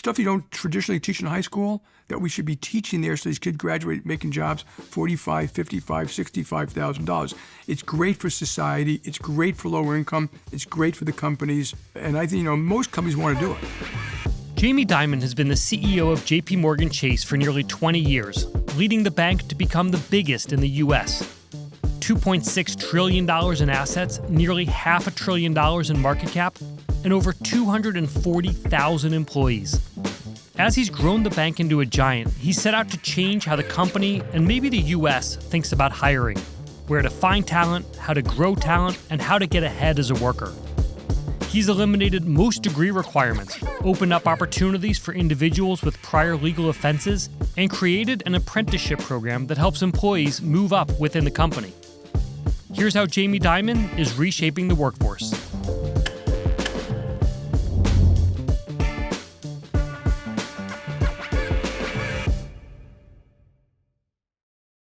stuff you don't traditionally teach in high school that we should be teaching there so these kids graduate making jobs $45,000, $55,000, $60,000. It's great for society. It's great for lower income. It's great for the companies. And I think, most companies want to do it. Jamie Dimon has been the CEO of JPMorgan Chase for nearly 20 years, leading the bank to become the biggest in the U.S. $2.6 trillion in assets, nearly $500 billion in market cap, and over 240,000 employees. As he's grown the bank into a giant, he set out to change how the company, and maybe the U.S., thinks about hiring, where to find talent, how to grow talent, and how to get ahead as a worker. He's eliminated most degree requirements, opened up opportunities for individuals with prior legal offenses, and created an apprenticeship program that helps employees move up within the company. Here's how Jamie Dimon is reshaping the workforce.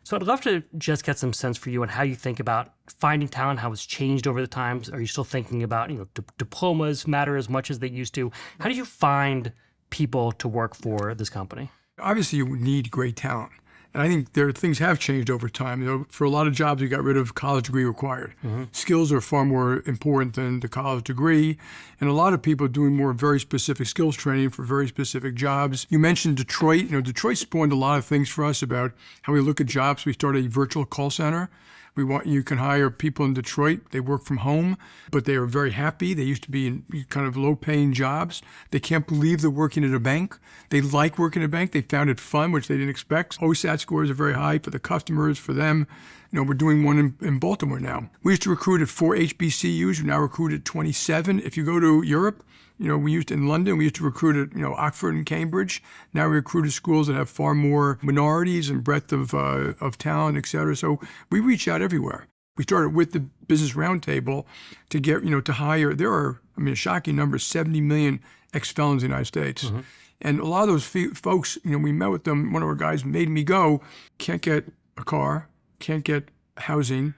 So I'd love to just get some sense for you on how you think about finding talent, how it's changed over the times. Are you still thinking about, diplomas matter as much as they used to? How do you find people to work for this company? Obviously, you need great talent. And I think things have changed over time. For a lot of jobs, we got rid of college degree required. Mm-hmm. Skills are far more important than the college degree. And a lot of people are doing more very specific skills training for very specific jobs. You mentioned Detroit. Detroit spawned a lot of things for us about how we look at jobs. We started a virtual call center. You can hire people in Detroit. They work from home, but they are very happy. They used to be in kind of low-paying jobs. They can't believe they're working at a bank. They like working at a bank. They found it fun, which they didn't expect. OSAT scores are very high for the customers, for them. We're doing one in Baltimore now. We used to recruit at 4 HBCUs. We now recruit at 27. If you go to Europe, in London, we used to recruit at, Oxford and Cambridge. Now we recruit at schools that have far more minorities and breadth of talent, et cetera. So we reach out everywhere. We started with the Business Roundtable to get, to hire. There are, a shocking number, 70 million ex-felons in the United States. Mm-hmm. And a lot of those folks, we met with them. One of our guys made me go, can't get a car, can't get housing.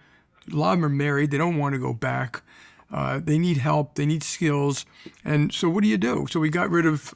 A lot of them are married. They don't want to go back. They need help. They need skills. And so what do you do? So we got rid of,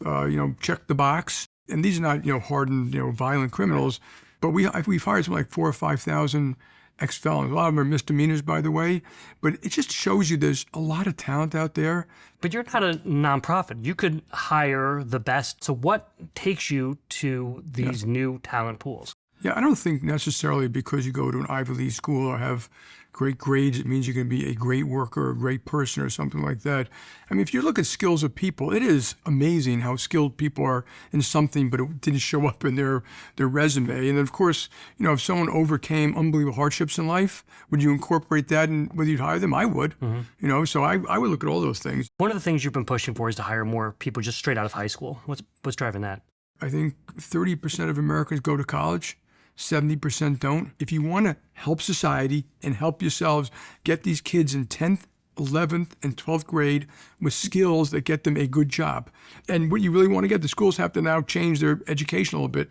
check the box. And these are not, hardened, violent criminals. But we've hired something like 4,000 or 5,000 ex-felons. A lot of them are misdemeanors, by the way. But it just shows you there's a lot of talent out there. But you're not a nonprofit. You could hire the best. So what takes you to these new talent pools? Yeah, I don't think necessarily because you go to an Ivy League school or have great grades, it means you're going to be a great worker, a great person, or something like that. If you look at skills of people, it is amazing how skilled people are in something, but it didn't show up in their resume. And then, of course, if someone overcame unbelievable hardships in life, would you incorporate that in whether you'd hire them? I would. Mm-hmm. So I would look at all those things. One of the things you've been pushing for is to hire more people just straight out of high school. What's driving that? I think 30% of Americans go to college. 70% don't. If you want to help society and help yourselves, get these kids in 10th, 11th, and 12th grade with skills that get them a good job. And what you really want to get, the schools have to now change their education a little bit.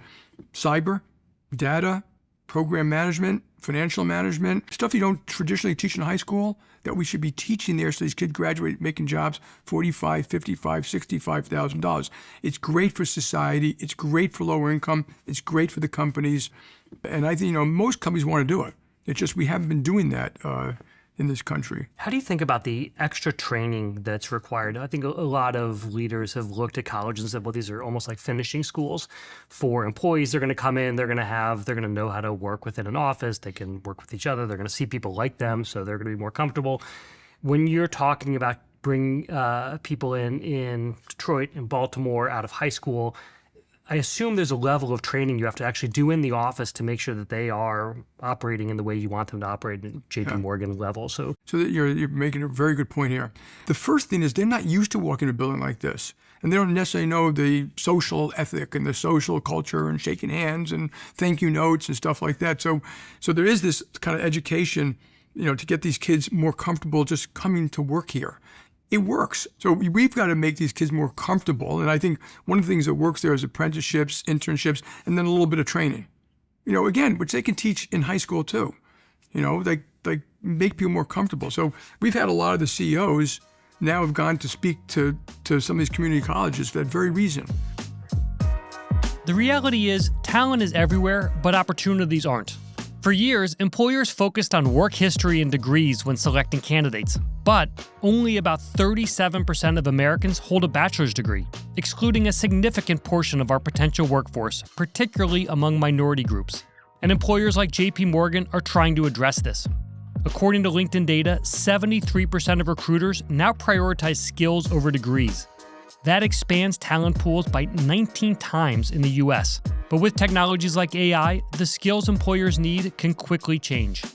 Cyber, data, program management, financial management, stuff you don't traditionally teach in high school that we should be teaching there so these kids graduate making jobs $45,000, $55,000, $65,000. It's great for society. It's great for lower income. It's great for the companies. And I think, most companies want to do it. It's just we haven't been doing that in this country. How do you think about the extra training that's required? I think a lot of leaders have looked at college and said, well, these are almost like finishing schools for employees. They're going to come in, they're going to know how to work within an office. They can work with each other. They're going to see people like them, so they're going to be more comfortable. When you're talking about bringing people in Detroit and Baltimore out of high school, I assume there's a level of training you have to actually do in the office to make sure that they are operating in the way you want them to operate at JPMorgan level. So you're making a very good point here. The first thing is they're not used to walking in a building like this. And they don't necessarily know the social ethic and the social culture and shaking hands and thank you notes and stuff like that. So there is this kind of education, to get these kids more comfortable just coming to work here. It works. So we've got to make these kids more comfortable. And I think one of the things that works there is apprenticeships, internships, and then a little bit of training. Again, which they can teach in high school too. They make people more comfortable. So we've had a lot of the CEOs now have gone to speak to some of these community colleges for that very reason. The reality is, talent is everywhere, but opportunities aren't. For years, employers focused on work history and degrees when selecting candidates, but only about 37% of Americans hold a bachelor's degree, excluding a significant portion of our potential workforce, particularly among minority groups. And employers like JPMorgan are trying to address this. According to LinkedIn data, 73% of recruiters now prioritize skills over degrees. That expands talent pools by 19 times in the US. But with technologies like AI, the skills employers need can quickly change.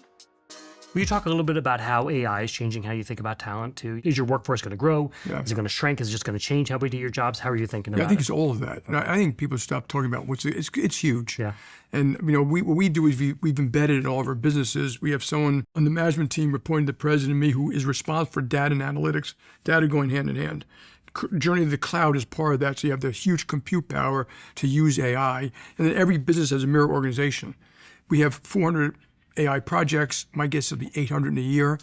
Will you talk a little bit about how AI is changing how you think about talent too? Is your workforce going to grow? Yeah. Is it going to shrink? Is it just going to change how we do your jobs? How are you thinking about it? I think it's all of that. And I think people stop talking about it's huge. Yeah. And what we do is we've embedded in all of our businesses. We have someone on the management team reporting to the president and me who is responsible for data and analytics, data going hand in hand. Journey to the cloud is part of that, so you have the huge compute power to use AI. And then every business has a mirror organization. We have 400 AI projects. My guess will be 800 in a year,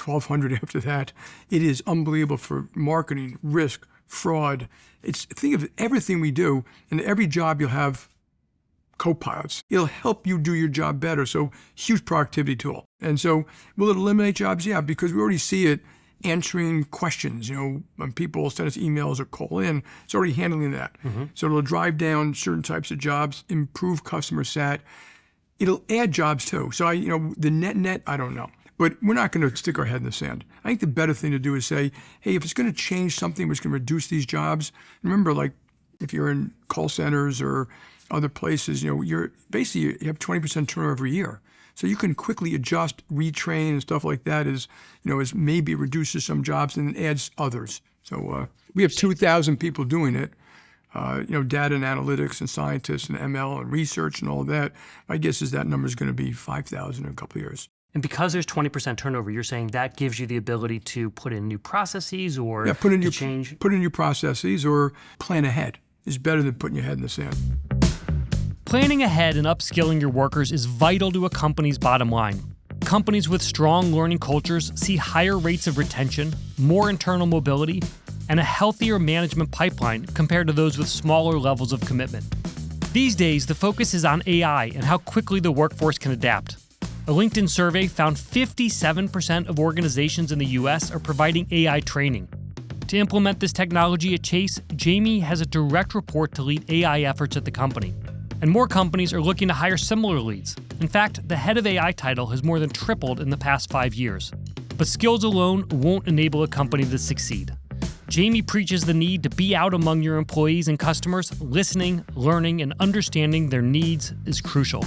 1,200 after that. It is unbelievable for marketing, risk, fraud. Think of everything we do, and every job you'll have co-pilots. It'll help you do your job better, so huge productivity tool. And so will it eliminate jobs? Yeah, because we already see it answering questions. When people send us emails or call in, it's already handling that. Mm-hmm. So it'll drive down certain types of jobs, improve customer sat. It'll add jobs too. So the net, I don't know. But we're not going to stick our head in the sand. I think the better thing to do is say, hey, if it's going to change something, it's going to reduce these jobs. Remember, like if you're in call centers or other places, you have 20% turnover every year. So you can quickly adjust, retrain, and stuff like that as maybe reduces some jobs and adds others. So we have 2,000 people doing it. Data and analytics and scientists and ML and research and all that. My guess is that number is going to be 5,000 in a couple of years. And because there's 20% turnover, you're saying that gives you the ability to put in new processes or change? Put in new processes or plan ahead is better than putting your head in the sand. Planning ahead and upskilling your workers is vital to a company's bottom line. Companies with strong learning cultures see higher rates of retention, more internal mobility, and a healthier management pipeline compared to those with smaller levels of commitment. These days, the focus is on AI and how quickly the workforce can adapt. A LinkedIn survey found 57% of organizations in the US are providing AI training. To implement this technology at Chase, Jamie has a direct report to lead AI efforts at the company. And more companies are looking to hire similar leads. In fact, the head of AI title has more than tripled in the past 5 years. But skills alone won't enable a company to succeed. Jamie preaches the need to be out among your employees and customers. Listening, learning, and understanding their needs is crucial.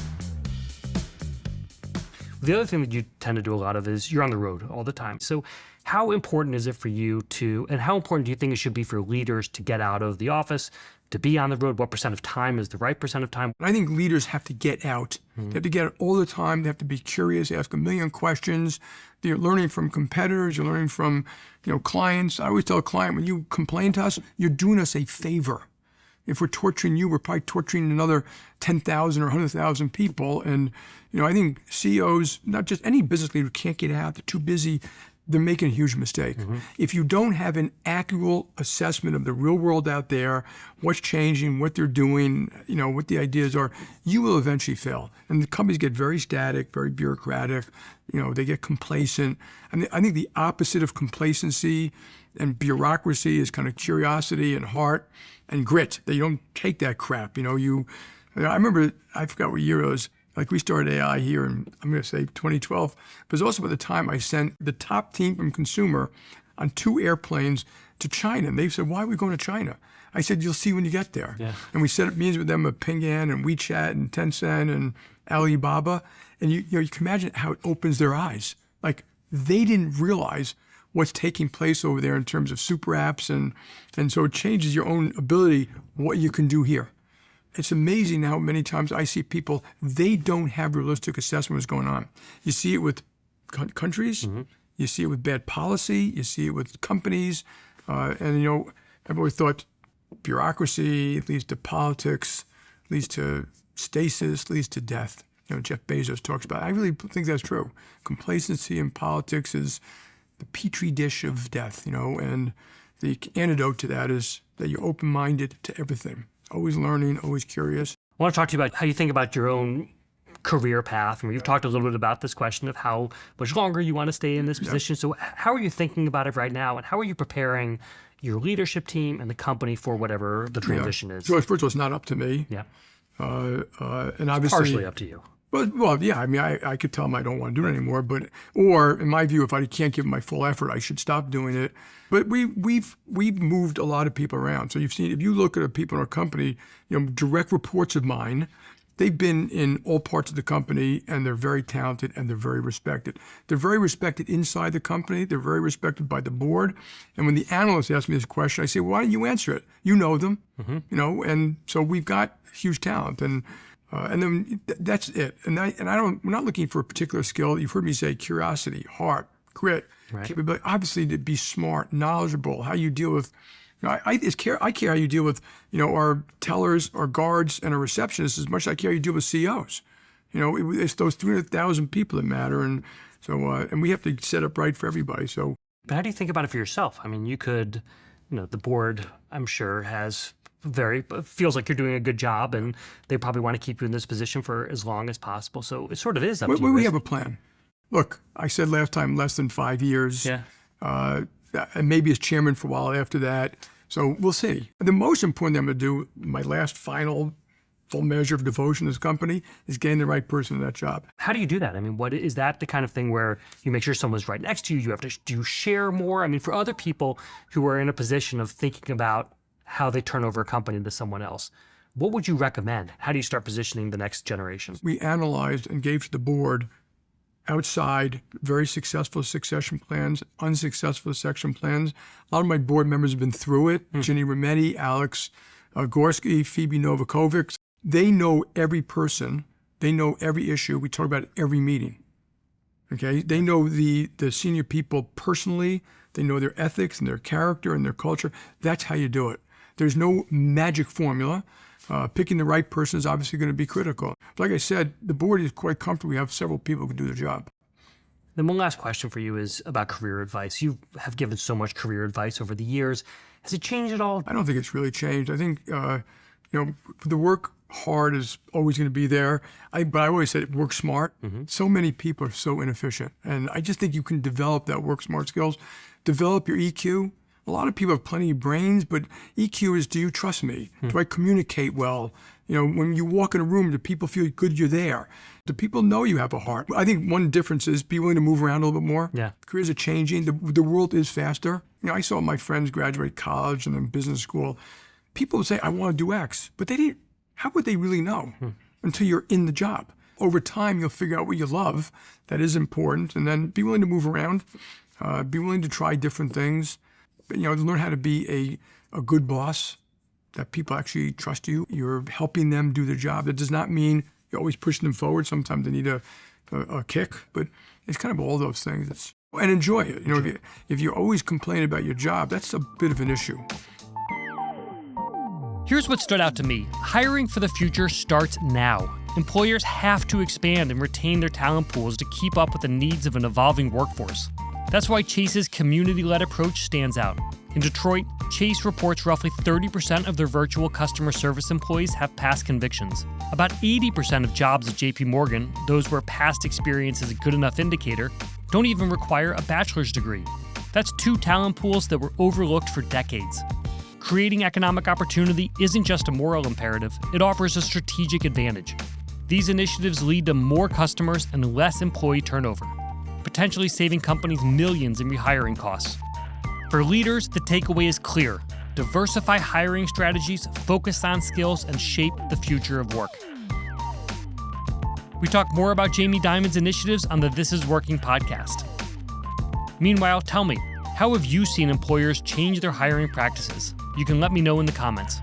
The other thing that you tend to do a lot of is you're on the road all the time. So how important is it for you and how important do you think it should be for leaders to get out of the office, to be on the road? What percent of time is the right percent of time? I think leaders have to get out. Mm-hmm. They have to get out all the time. They have to be curious, ask a million questions. They're learning from competitors. You're learning from clients. I always tell a client, when you complain to us, you're doing us a favor. If we're torturing you, we're probably torturing another 10,000 or 100,000 people. And I think CEOs, not just any business leader, can't get out. They're too busy. They're making a huge mistake. Mm-hmm. If you don't have an accurate assessment of the real world out there, what's changing, what they're doing, what the ideas are, you will eventually fail. And the companies get very static, very bureaucratic. They get complacent. And I think the opposite of complacency and bureaucracy is kind of curiosity and heart and grit. That you don't take that crap. I remember, I forgot what year it was. Like we started AI here in, I'm going to say 2012, but it was also by the time I sent the top team from consumer on 2 airplanes to China. And they said, why are we going to China? I said, you'll see when you get there. Yeah. And we set up meetings with them at Ping An and WeChat and Tencent and Alibaba. And you can imagine how it opens their eyes. Like they didn't realize what's taking place over there in terms of super apps. And so it changes your own ability, what you can do here. It's amazing how many times I see people, they don't have realistic assessment of what's going on. You see it with countries, mm-hmm. You see it with bad policy, you see it with companies, and I've always thought bureaucracy leads to politics, leads to stasis, leads to death. Jeff Bezos talks about it. I really think that's true. Complacency in politics is the petri dish of death, and the antidote to that is that you're open-minded to everything. Always learning, always curious. I want to talk to you about how you think about your own career path. And we've talked a little bit about this question of how much longer you want to stay in this position. So how are you thinking about it right now? And how are you preparing your leadership team and the company for whatever the transition is? So first of all, it's not up to me. Yeah. And obviously, Partially up to you. Well, yeah. I mean, I could tell them I don't want to do it anymore. Or in my view, if I can't give my full effort, I should stop doing it. But we've moved a lot of people around. So you've seen, if you look at the people in our company, direct reports of mine, they've been in all parts of the company, and they're very talented and they're very respected. They're very respected inside the company. They're very respected by the board. And when the analysts ask me this question, I say, why don't you answer it? You know them, and so we've got huge talent. And then that's it. And we're not looking for a particular skill. You've heard me say curiosity, heart, grit, capability. Obviously, to be smart, knowledgeable, how you deal with. I care how you deal with our tellers, our guards, and our receptionists as much as I care how you deal with CEOs. It's those 300,000 people that matter, and so and we have to set up right for everybody. So, but how do you think about it for yourself? I mean, you could, the board, I'm sure, feels like you're doing a good job, and they probably want to keep you in this position for as long as possible. So it sort of is up to you. We have a plan. Look, I said last time less than 5 years. Yeah. And maybe as chairman for a while after that. So we'll see. The most important thing I'm going to do, my last final full measure of devotion to this company, is getting the right person in that job. How do you do that? I mean, is that the kind of thing where you make sure someone's right next to you? Do you share more? I mean, for other people who are in a position of thinking about how they turn over a company to someone else, what would you recommend? How do you start positioning the next generation? We analyzed and gave to the board outside very successful succession plans, unsuccessful succession plans. A lot of my board members have been through it. Ginny Rometty, Alex Gorski, Phoebe Novakovic. They know every person. They know every issue. We talk about it every meeting. Okay? They know the senior people personally. They know their ethics and their character and their culture. That's how you do it. There's no magic formula. Picking the right person is obviously going to be critical. But like I said, the board is quite comfortable. We have several people who can do the job. Then one last question for you is about career advice. You have given so much career advice over the years. Has it changed at all? I don't think it's really changed. I think, the work hard is always going to be there. But I always said work smart. So many people are so inefficient. And I just think you can develop that work smart skills. Develop your EQ. A lot of people have plenty of brains, but EQ is, do you trust me? Do I communicate well? When you walk in a room, do people feel good you're there? Do people know you have a heart? I think one difference is be willing to move around a little bit more. Yeah. Careers are changing. The world is faster. I saw my friends graduate college and then business school. People would say, I want to do X, but they didn't. How would they really know until you're in the job? Over time, you'll figure out what you love. That is important. And then be willing to move around. Be willing to try different things. Learn how to be a good boss, that people actually trust you. You're helping them do their job. That does not mean you're always pushing them forward. Sometimes they need a kick, but it's kind of all those things. And enjoy it. If you always complain about your job, that's a bit of an issue. Here's what stood out to me. Hiring for the future starts now. Employers have to expand and retain their talent pools to keep up with the needs of an evolving workforce. That's why Chase's community-led approach stands out. In Detroit, Chase reports roughly 30% of their virtual customer service employees have past convictions. About 80% of jobs at JPMorgan, those where past experience is a good enough indicator, don't even require a bachelor's degree. That's two talent pools that were overlooked for decades. Creating economic opportunity isn't just a moral imperative, it offers a strategic advantage. These initiatives lead to more customers and less employee turnover, potentially saving companies millions in rehiring costs. For leaders, the takeaway is clear. Diversify hiring strategies, focus on skills, and shape the future of work. We talk more about Jamie Dimon's initiatives on the This Is Working podcast. Meanwhile, tell me, how have you seen employers change their hiring practices? You can let me know in the comments.